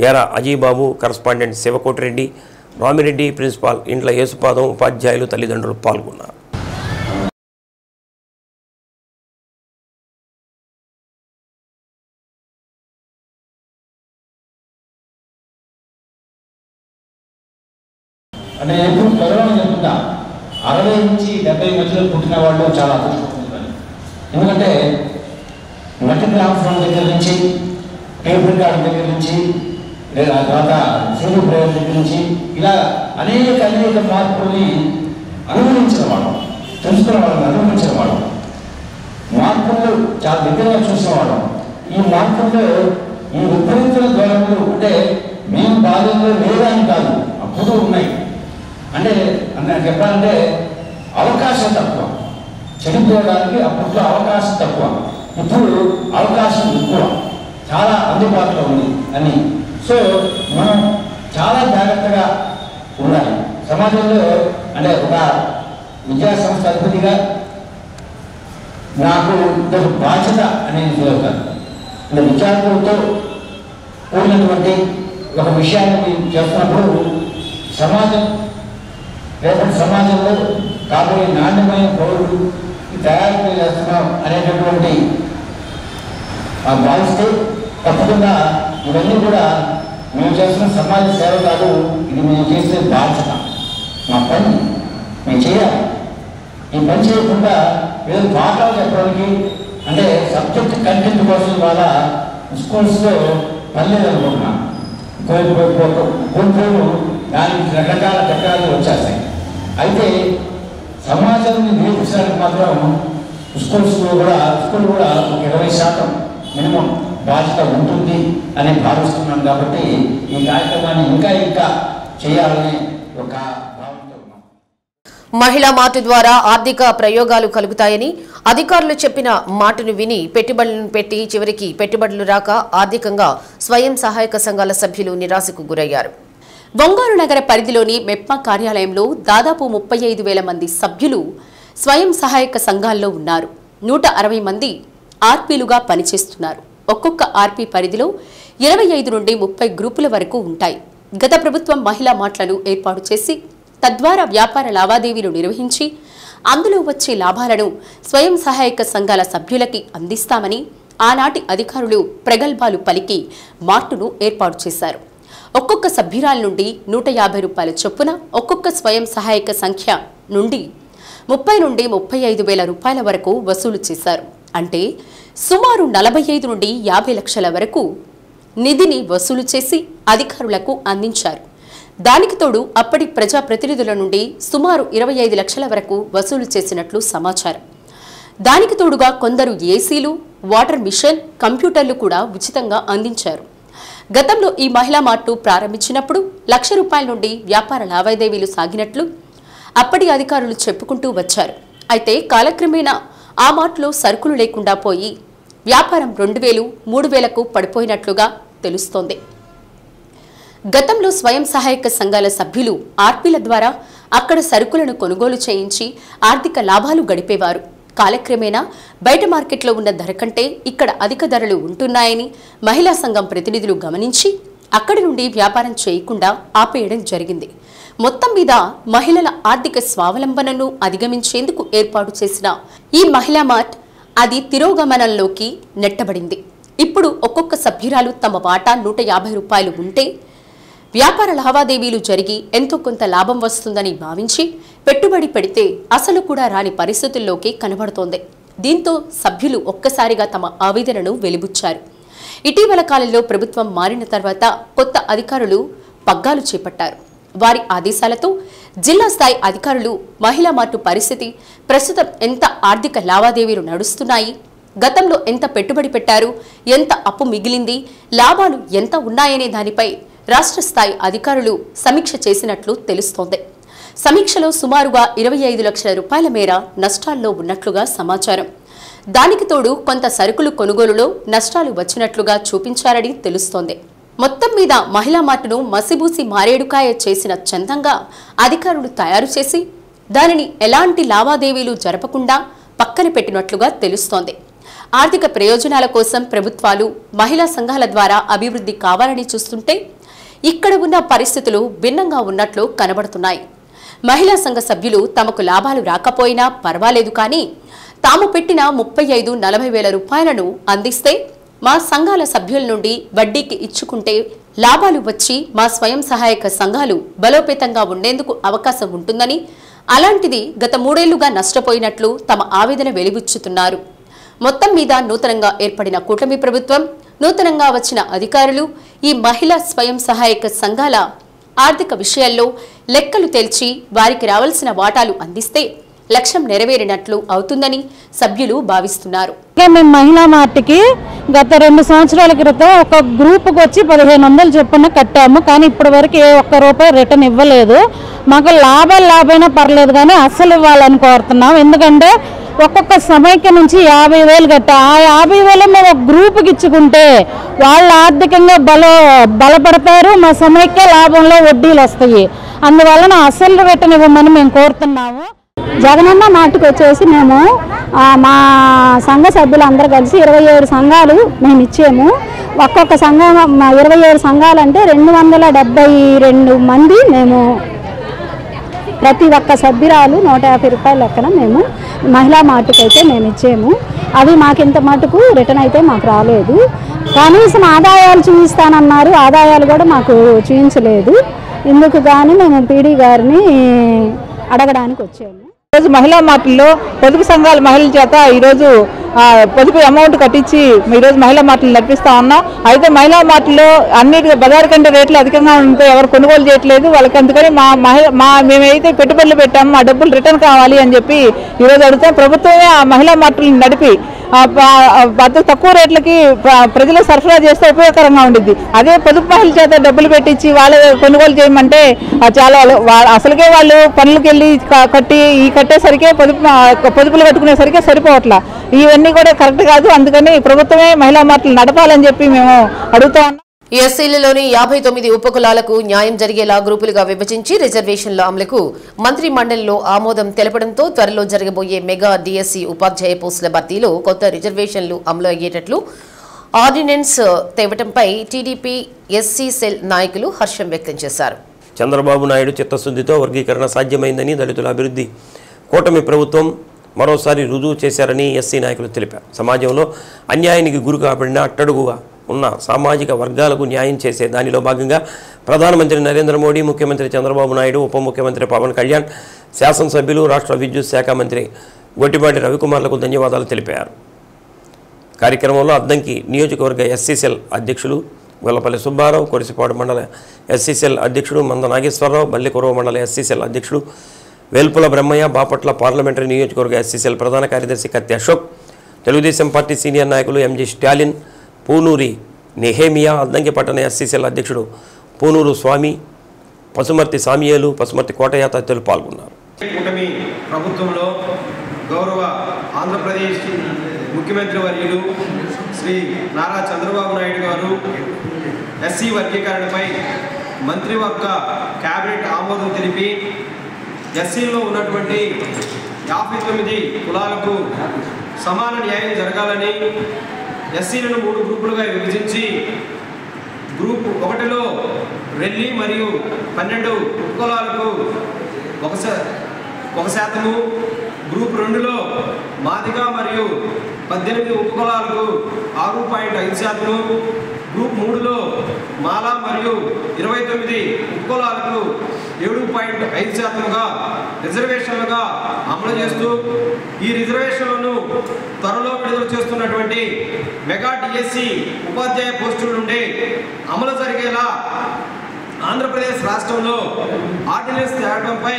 S2: యారా అజీబాబు, కరస్పాండెంట్ శివకోటిరెడ్డి, రామిరెడ్డి, ప్రిన్సిపాల్ ఇంట్ల యేసుపాదం, ఉపాధ్యాయులు, తల్లిదండ్రులు పాల్గొన్నారు.
S16: అంటే ఎప్పుడు ప్రజలను చెప్తున్నా 60 నుంచి 70 మధ్యలో పుట్టిన వాళ్ళు చాలా అదృష్టవంతులని. ఎందుకంటే మట్టి గ్రామఫోన్ దగ్గర నుంచి టేబుల్ కార్డు దగ్గర నుంచి తర్వాత సీనియర్ ప్రేయర్ దగ్గర నుంచి ఇలా అనేక మార్పుల్ని అనుభవించిన వాళ్ళం, తెలుసుకున్న వాళ్ళని అనుభవించిన వాళ్ళం, మార్పులు చాలా దగ్గరగా చూసిన వాళ్ళం. ఈ మార్పుల్లో ఈ విపరీతుల ధోరణులు అంటే మేము బాధ్యతలు లేదని కాదు, అప్పుడు ఉన్నాయి. అంటే నాకు చెప్పాలంటే అవకాశం తక్కువ, చెడిపోవడానికి అప్పట్లో అవకాశం తక్కువ, ఇప్పుడు అవకాశం ఎక్కువ, చాలా అందుబాటులో ఉంది అని. సో మనం చాలా జాగ్రత్తగా ఉండాలి సమాజంలో. అంటే ఒక విద్యా సంస్థ అధిపతిగా నాకు ఇదొక బాధ్యత అనేది చదువుతాను. అంటే విద్యార్థులతో కూడినటువంటి ఒక విషయాన్ని చేస్తున్నప్పుడు సమాజం రేపటి సమాజంలో కాబోయే నాణ్యమైన పౌరులు తయారు చేస్తున్నాం అనేటటువంటి భావిస్తే తప్పకుండా ఇవన్నీ కూడా మేము చేస్తున్న సమాజ సేవ కాదు, ఇది మేము చేసే బాధ్యత, మా పని మేము చేయాలి. ఈ పని చేయకుండా ఏదో పాఠాలు చెప్పడానికి అంటే సబ్జెక్ట్ కంటెంట్ కోసం ఇవాళ స్కూల్స్లో పని లేదనుకుంటున్నాం. కొన్ని దానికి రకరకాల చక్రాలు వచ్చేస్తాయి. అయితే సమాజాన్ని నేర్పించడానికి మాత్రం స్కూల్ కూడా ఒక 20% మినిమం బాధ్యత ఉంటుంది అని భావిస్తున్నాను. కాబట్టి ఈ కార్యక్రమాన్ని ఇంకా చేయాలని ఒక
S1: మహిళా మార్ట్ ద్వారా ఆర్థిక ప్రయోగాలు కలుగుతాయని అధికారులు చెప్పిన మాటను విని పెట్టుబడులను పెట్టి చివరికి పెట్టుబడులు రాక ఆర్థికంగా స్వయం సహాయక సంఘాల సభ్యులు నిరాశకు గురయ్యారు.
S17: ఒంగోలు నగర పరిధిలోని మెప్మా కార్యాలయంలో దాదాపు 35,000 మంది సభ్యులు స్వయం సహాయక సంఘాల్లో ఉన్నారు. 160 మంది ఆర్పీలుగా పనిచేస్తున్నారు. ఒక్కొక్క ఆర్పీ పరిధిలో 25 నుండి 30 గ్రూపుల వరకు ఉంటాయి. గత ప్రభుత్వం మహిళా మార్ట్లను ఏర్పాటు చేసి తద్వారా వ్యాపార లావాదేవీలు నిర్వహించి అందులో వచ్చే లాభాలను స్వయం సహాయక సంఘాల సభ్యులకి అందిస్తామని ఆనాటి అధికారులు ప్రగల్భాలు పలికి మార్టును ఏర్పాటు చేశారు. ఒక్కొక్క సభ్యురాల నుండి 150 రూపాయల చొప్పున ఒక్కొక్క స్వయం సహాయక సంఖ్య నుండి 30 నుండి 35,000 రూపాయల వరకు వసూలు చేశారు. అంటే సుమారు 45 నుండి 50 లక్షల వరకు నిధిని వసూలు చేసి అధికారులకు అందించారు. దానికి తోడు అప్పటి ప్రజాప్రతినిధుల నుండి సుమారు 25 లక్షల వరకు వసూలు చేసినట్లు సమాచారం. దానికి తోడుగా కొందరు ఏసీలు, వాటర్ మిషన్, కంప్యూటర్లు కూడా ఉచితంగా అందించారు. గతంలో ఈ మహిళా మార్టు ప్రారంభించినప్పుడు 1,00,000 రూపాయల నుండి వ్యాపార లావాదేవీలు సాగినట్లు అప్పటి అధికారులు చెప్పుకుంటూ వచ్చారు. అయితే కాలక్రమేణా ఆ మార్టులో సరుకులు లేకుండా పోయి వ్యాపారం 2,000, 3,000కు పడిపోయినట్లుగా తెలుస్తోంది. గతంలో స్వయం సహాయక సంఘాల సభ్యులు ఆర్పీల ద్వారా అక్కడ సరుకులను కొనుగోలు చేయించి ఆర్థిక లాభాలు గడిపేవారు. కాలక్రమేణా బయట మార్కెట్లో ఉన్న ధర కంటే ఇక్కడ అధిక ధరలు ఉంటున్నాయని మహిళా సంఘం ప్రతినిధులు గమనించి అక్కడి నుండి వ్యాపారం చేయకుండా ఆపేయడం జరిగింది. మొత్తం మీద మహిళల ఆర్థిక స్వావలంబనను అధిగమించేందుకు ఏర్పాటు చేసిన ఈ మహిళా మార్ట్ అది తిరోగమనంలోకి నెట్టబడింది. ఇప్పుడు ఒక్కొక్క సభ్యురాలు తమ వాటా 150 రూపాయలు ఉంటే వ్యాపార లావాదేవీలు జరిగి ఎంతో కొంత లాభం వస్తుందని భావించి పెట్టుబడి పెడితే అసలు కూడా రాని పరిస్థితుల్లోకి కనబడుతోంది. దీంతో సభ్యులు ఒక్కసారిగా తమ ఆవేదనను వెలిబుచ్చారు. ఇటీవల కాలంలో ప్రభుత్వం మారిన తర్వాత కొత్త అధికారులు పగ్గాలు చేపట్టారు. వారి ఆదేశాలతో జిల్లా స్థాయి అధికారులు మహిళా మార్టు పరిస్థితి, ప్రస్తుతం ఎంత ఆర్థిక లావాదేవీలు నడుస్తున్నాయి, గతంలో ఎంత పెట్టుబడి పెట్టారు, ఎంత అప్పు మిగిలింది, లాభాలు ఎంత ఉన్నాయనే దానిపై రాష్ట్ర స్థాయి అధికారులు సమీక్ష చేసినట్లు తెలుస్తోంది. సమీక్షలో సుమారుగా 25 లక్షల రూపాయల మేర నష్టాల్లో ఉన్నట్లుగా సమాచారం. దానికి తోడు కొంత సరుకులు కొనుగోలులో నష్టాలు వచ్చినట్లుగా చూపించారని తెలుస్తోంది. మొత్తం మీద మహిళా మార్టును మసిబూసి మారేడుకాయ చేసిన చందంగా అధికారులు తయారు చేసి దానిని ఎలాంటి లావాదేవీలు జరపకుండా పక్కన పెట్టినట్లుగా తెలుస్తోంది. ఆర్థిక ప్రయోజనాల కోసం ప్రభుత్వాలు మహిళా సంఘాల ద్వారా అభివృద్ధి కావాలని చూస్తుంటే ఇక్కడ ఉన్న పరిస్థితులు భిన్నంగా ఉన్నట్లు కనబడుతున్నాయి. మహిళా సంఘ సభ్యులు తమకు లాభాలు రాకపోయినా పర్వాలేదు, కానీ తాము పెట్టిన 35-40 వేల రూపాయలను అందిస్తే మా సంఘాల సభ్యుల నుండి వడ్డీకి ఇచ్చుకుంటే లాభాలు వచ్చి మా స్వయం సహాయక సంఘాలు బలోపేతంగా ఉండేందుకు అవకాశం ఉంటుందని, అలాంటిది గత 3 ఏళ్లుగా నష్టపోయినట్లు తమ ఆవేదన వెలిబుచ్చుతున్నారు. మొత్తం మీద నూతనంగా ఏర్పడిన కూటమి ప్రభుత్వం, నూతనంగా వచ్చిన అధికారులు ఈ మహిళా స్వయం సహాయక సంఘాల ఆర్థిక విషయాల్లో లెక్కలు తేల్చి వారికి రావాల్సిన వాటాలు అందిస్తే లక్ష్యం నెరవేరినట్లు అవుతుందని సభ్యులు భావిస్తున్నారు.
S18: మేము మహిళా మార్ట్కి గత 2 సంవత్సరాల క్రితం ఒక గ్రూప్కి వచ్చి 1500 చొప్పున కట్టాము. కానీ ఇప్పటి వరకు ఏ ఒక్క రూపాయి రిటర్న్ ఇవ్వలేదు. మాకు లాభైనా పర్లేదు కానీ అస్సలు ఇవ్వాలని కోరుతున్నాం. ఎందుకంటే ఒక్కొక్క సమైక్య నుంచి 50,000 కట్టా. ఆ 50,000 మేము ఒక గ్రూప్కి ఇచ్చుకుంటే వాళ్ళు ఆర్థికంగా బలపడతారు. మా సమైక్య లాభంలో వడ్డీలు వస్తాయి. అందువలన అసలు రిటర్న్ ఇవ్వమని మేము కోరుతున్నాము.
S19: జగనన్న మార్ట్కి వచ్చేసి మేము మా సంఘ సభ్యులందరూ కలిసి 27 సంఘాలు మేము ఇచ్చాము. ఒక్కొక్క సంఘం 27 సంఘాలు అంటే 272 మంది మేము ప్రతి ఒక్క సభ్యురాలు 150 రూపాయల లెక్కన మేము మహిళా మార్ట్కి అయితే మేము ఇచ్చాము. అవి మాకు ఇంత మటుకు రిటర్న్ అయితే మాకు రాలేదు. కనీసం ఆదాయాలు చూపిస్తానన్నారు, ఆదాయాలు కూడా మాకు చూపించలేదు. ఇందుకు కానీ మేము పీడీ గారిని అడగడానికి వచ్చాము.
S20: ఈరోజు మహిళా మార్టుల్లో పొదుపు సంఘాల మహిళల చేత ఈరోజు పొదుపు అమౌంట్ కట్టించి ఈరోజు మహిళా మార్టులు నడిపిస్తా ఉన్నాం. అయితే మహిళా మార్టుల్లో అన్నిటి బజారు కంటే రేట్లు అధికంగా ఉంటే ఎవరు కొనుగోలు చేయట్లేదు. వాళ్ళకి అందుకని మేమైతే పెట్టుబడులు పెట్టాము, ఆ డబ్బులు రిటర్న్ కావాలి అని చెప్పి ఈరోజు అడుగుతాం. ప్రభుత్వమే ఆ మహిళా మార్టులను నడిపి తక్కువ రేట్లకి ప్రజలకు సరఫరా చేస్తే ఉపయోగకరంగా ఉండిద్ది. అదే పొదుపు మహిళల చేత డబ్బులు పెట్టించి వాళ్ళే కొనుగోలు చేయమంటే చాలా అసలుకే వాళ్ళు పనులకు వెళ్ళి కట్టేసరికే పొదుపులు కట్టుకునేసరికి సరిపోవట్లా. ఇవన్నీ కూడా కరెక్ట్ కాదు. అందుకని ప్రభుత్వమే మహిళా మార్టులు నడపాలని చెప్పి మేము అడుగుతా ఉన్నాం.
S1: ఎస్సీలలోని 59 ఉపకులాలకు న్యాయం జరిగేలా గ్రూపులుగా విభజించి రిజర్వేషన్ల అమలుకు మంత్రి మండలిలో ఆమోదం తెలపడంతో త్వరలో జరగబోయే మెగా డిఎస్సీ ఉపాధ్యాయ పోస్టుల భర్తీలో కొత్త రిజర్వేషన్లు అమలు అయ్యేటట్లు ఆర్డినెన్స్ తేవటంపై టీడీపీ ఎస్సీ సెల్ నాయకులు హర్షం వ్యక్తం చేశారు.
S2: చంద్రబాబు నాయుడు చిత్తశుద్ధితో వర్గీకరణ సాధ్యమైందని, దళితుల అభివృద్ధి కూటమి ప్రభుత్వం మరోసారి రుజువు చేశారని ఎస్సీ నాయకులు తెలిపారు. సమాజంలో అన్యాయానికి గురి కాబడిన అట్టడుగుగా ఉన్న సామాజిక వర్గాలకు న్యాయం చేసే దానిలో భాగంగా ప్రధానమంత్రి నరేంద్ర మోడీ, ముఖ్యమంత్రి చంద్రబాబు నాయుడు, ఉప ముఖ్యమంత్రి పవన్ కళ్యాణ్, శాసనసభ్యులు, రాష్ట్ర విద్యుత్ శాఖ మంత్రి గొట్టిపాటి రవికుమార్లకు ధన్యవాదాలు తెలిపారు. కార్యక్రమంలో అద్దంకి నియోజకవర్గ ఎస్సీసెల్ అధ్యక్షులు గొల్లపల్లి సుబ్బారావు, కొరిసిపాడు మండల ఎస్సీసెల్ అధ్యక్షుడు మంద నాగేశ్వరరావు, బల్లికొరవ మండల ఎస్సీసెల్ అధ్యక్షుడు వేల్పుల బ్రహ్మయ్య, బాపట్ల పార్లమెంటరీ నియోజకవర్గ ఎస్సీసెల్ ప్రధాన కార్యదర్శి కత్తి అశోక్, తెలుగుదేశం పార్టీ సీనియర్ నాయకులు ఎంజి స్టాలిన్, పూనూరి నెహేమియా, అద్దంకి పట్టణ ఎస్సీసెల్ అధ్యక్షుడు పూనూరు స్వామి, పసుమర్తి సామియేలు, పసుమర్తి కోటయ్య తదితరులు పాల్గొన్నారు.
S21: కూటమి ప్రభుత్వంలో గౌరవ ఆంధ్రప్రదేశ్ ముఖ్యమంత్రి వర్యులు శ్రీ నారా చంద్రబాబు నాయుడు గారు ఎస్సీ వర్గీకరణపై మంత్రివర్గ కేబినెట్ ఆమోదం తెలిపి ఎస్సీలో ఉన్నటువంటి 59 కులాలకు సమాన న్యాయం జరగాలని ఎస్సీలను 3 గ్రూపులుగా విభజించి గ్రూప్ 1లో రెల్లి మరియు 12 ఉపకులాలకు 1%, గ్రూప్ 2లో మాదిగ మరియు 18 ఉపకులాలకు 6.5%, గ్రూప్ 3లో మాల మరియు 29 ఉపకులాలకు 7.5%గా రిజర్వేషన్లుగా అమలు చేస్తూ ఈ రిజర్వేషన్లను త్వరలో విడుదల చేస్తున్నటువంటి మెగా డిఎస్సి ఉపాధ్యాయ పోస్టుల నుండి అమలు జరిగేలా ఆంధ్రప్రదేశ్ రాష్ట్రంలో ఆర్డినెన్స్ తేవడంపై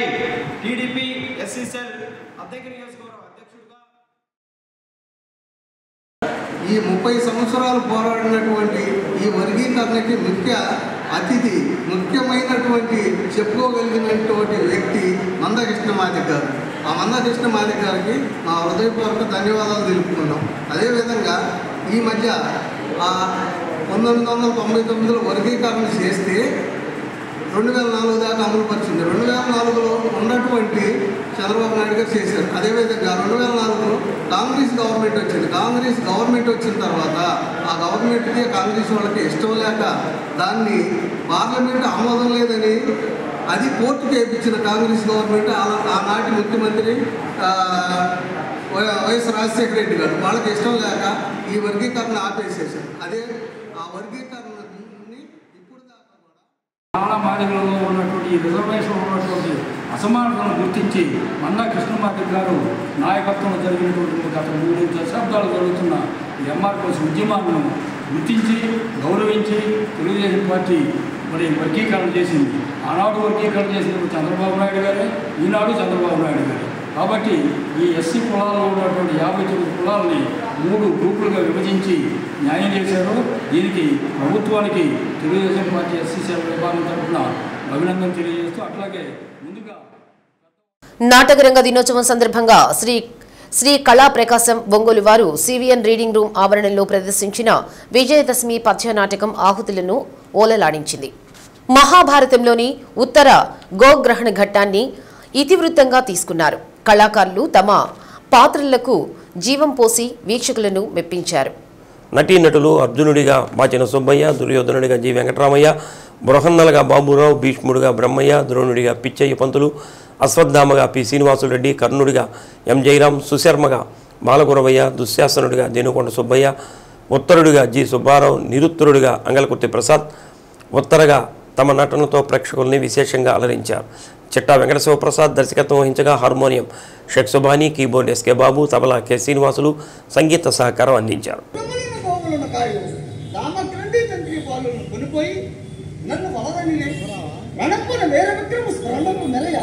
S21: టీడీపీ ఎస్సీ సెల్ అద్దంకి నియోజకవర్గ అధ్యక్షుడిగా
S22: ఈ 30 సంవత్సరాలు పోరాడినటువంటి ఈ వర్గీకరణకి ముఖ్యమైనటువంటి చెప్పుకోగలిగినటువంటి వ్యక్తి మందకృష్ణ మాదిగ గారు. ఆ మందకృష్ణ మాదిగ గారికి మా హృదయపూర్వక ధన్యవాదాలు తెలుపుతున్నాం. అదేవిధంగా ఈ మధ్య 1999లో వర్గీకరణ చేస్తే 2004 దాకా అమలు పరిచింది. 2004లో ఉన్నటువంటి చంద్రబాబు నాయుడు గారు చేశారు. అదేవిధంగా 2004లో కాంగ్రెస్ గవర్నమెంట్ వచ్చింది. కాంగ్రెస్ గవర్నమెంట్ వచ్చిన తర్వాత ఆ గవర్నమెంట్కి కాంగ్రెస్ వాళ్ళకి ఇష్టం లేక దాన్ని పార్లమెంట్ ఆమోదం లేదని అది కోర్టుకు వేయించిన కాంగ్రెస్ గవర్నమెంట్ ఆనాటి ముఖ్యమంత్రి వైఎస్ రాజశేఖర రెడ్డి గారు వాళ్ళకి ఇష్టం లేక ఈ వర్గీకరణ ఆపేసేసారు. అదే ఆ వర్గీకరణని ఇప్పుడు
S23: చాలా మాదిగలలో ఉన్నటువంటి రిజర్వేషన్ ఉన్నటువంటి
S3: అసమానతలను గుర్తించి మన్నా కృష్ణమార్తి గారు నాయకత్వంలో జరిగినటువంటి గత 3 దశాబ్దాలు జరుగుతున్న ఎంఆర్ కోసం ఉద్యమాలను గుర్తించి గౌరవించి తెలుగుదేశం పార్టీ మరి వర్గీకరణ చేసింది. ఆనాడు వర్గీకరణ చేసినప్పుడు చంద్రబాబు నాయుడు గారే, ఈనాడు చంద్రబాబు నాయుడు గారు. కాబట్టి ఈ ఎస్సీ కులాల్లో ఉన్నటువంటి 59 కులాలని 3 గ్రూపులుగా విభజించి న్యాయం చేశారు. దీనికి ప్రభుత్వానికి తెలుగుదేశం పార్టీ ఎస్సీ సేవ విభాగం తరఫున అభినందన తెలియజేస్తూ, అట్లాగే ముందుగా
S1: నాటకరంగ దినోత్సవం సందర్భంగా శ్రీ కళా ప్రకాశం ఒంగోలు వారు సివిఎన్ రీడింగ్ రూమ్ ఆవరణలో ప్రదర్శించిన విజయదశమి పద్య నాటకం ఆహుతులను ఓలలాడించింది. మహాభారతంలోని ఉత్తర గోగ్రహణ ఘట్టాన్ని ఇతివృత్తంగా తీసుకున్నారు. కళాకారులు తమ పాత్రలకు జీవం పోసి వీక్షకులను మెప్పించారు.
S2: నటీనటులు అర్జునుడిగా బాచిన సుబ్బయ్య, దుర్యోధనుడిగా జి వెంకటరామయ్య, బృహన్నలుగా బాబురావు, భీష్ముడిగా బ్రహ్మయ్య, ద్రోణుడిగా పిచ్చయ్య పంతులు, అశ్వత్థామగా పి శ్రీనివాసులరెడ్డి, కర్ణుడిగా ఎం జయరాం, సుశర్మగా బాలగురవయ్య, దుశ్శాసనుడిగా దేనుకొండ సుబ్బయ్య, ఉత్తరుడిగా జి సుబ్బారావు, నిరుత్తరుడిగా అంగలకుర్తి ప్రసాద్ ఉత్తరగా తమ నటనతో ప్రేక్షకుల్ని విశేషంగా అలరించారు. చిట్టా వెంకట శివప్రసాద్ దర్శకత్వం వహించగా harmonium Shaik Subhani, keyboard SK Babu, tabla K Srinivasulu సంగీత సహకారం అందించారు.
S4: నన్ను వలదని రణప్పున వేర విక్రమ స్మరణము నెలయ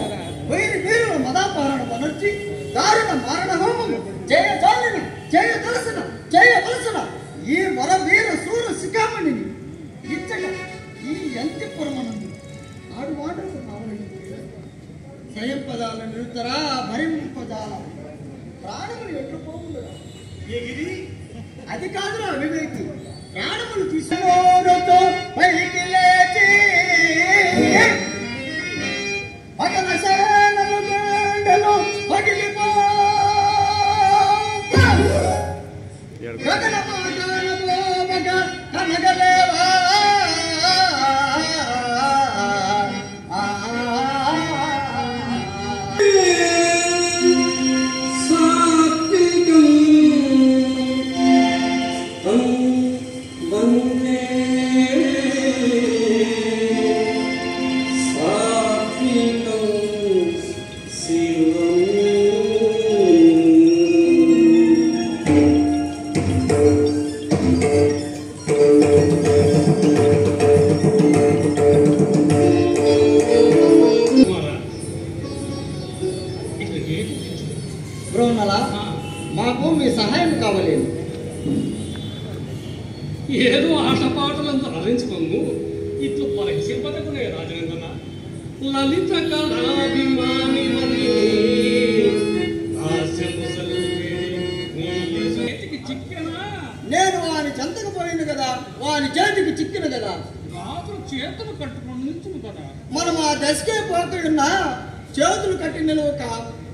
S4: వైరి వీరుల మదాపారణ వనర్చి దారుణ మారణ హోమము చేయజాలిన చేయదలసిన చేయవలసిన ఈ వర వీర సూర శిఖామణిని ఇచ్చక ఈ యంతిపురమనందు ఆడు వాడకు స్వయం పదాల నిరుతరా భరింపజాల ప్రాణములు ఎట్లు పోకుండా ఎగిరి అది కాదురా అవివేకి ప్రాణములు తీసుకోతో పైకి లేచి పగల సేనలు గుండెలు పగిలిపో గగన మాటల పోవగ కనగలేవా మాకు మీ సహాయం కావాలేదు.
S6: ఏదో ఆటపాటలంతా హరించుకోము ఇట్లు పరీక్షింపదకునే రాజనందన లలిత కళాభిమాని
S4: నేను వాని చెంతకు పోయింది కదా, వాని చేతికి చిక్కిన కదా,
S6: రాత్రి చేతులు కట్టుకుని కదా
S4: మనం ఆ దశకే పోతున్నా చేతులు కట్టి నిలవక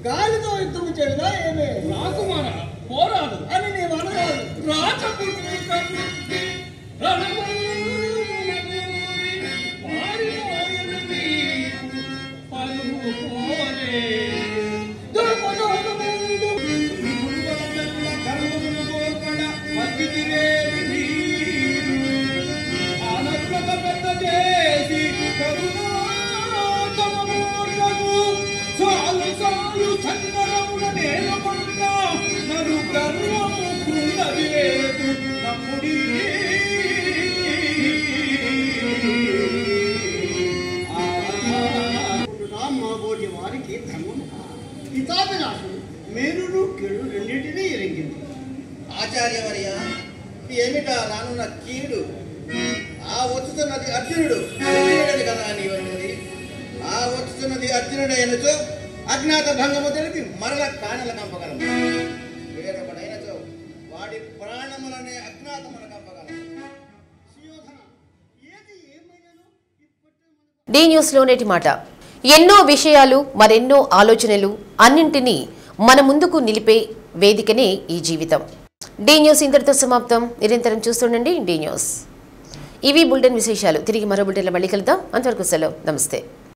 S4: గాలితో యుద్ధము చేయదా ఏమే
S6: రాకుమార పోరాదు
S4: అని నీవు అనరాదు. వారికి ధర్మము హితాభిలాషులు మేలును కీడు రెండింటినీ ఎరింగింది. ఆచార్యవర్య ఏమిటా రానున్న కీడు? ఆ వచ్చుతున్నది అర్జునుడు కదా నీవన్నది. ఆ వచ్చుతున్నది అర్జునుడైనచో అజ్ఞాత భంగము తెలిపి మరల కాణల కంపగలం. వేరొకడైనచో వాడి ప్రాణములనే అజ్ఞాతముల కంపగలం.
S1: డి న్యూస్లో నేటి మాట. ఎన్నో విషయాలు మరెన్నో ఆలోచనలు అన్నింటినీ మన ముందుకు నిలిపే వేదికనే ఈ జీవితం. డి న్యూస్ ఇంతటితో సమాప్తం. నిరంతరం చూస్తుండండి డి న్యూస్. ఇవి బులెటిన్ విశేషాలు. తిరిగి మరో బులెటిన్లో మళ్ళీ కలుద్దాం. అంతవరకు సెలవు. నమస్తే.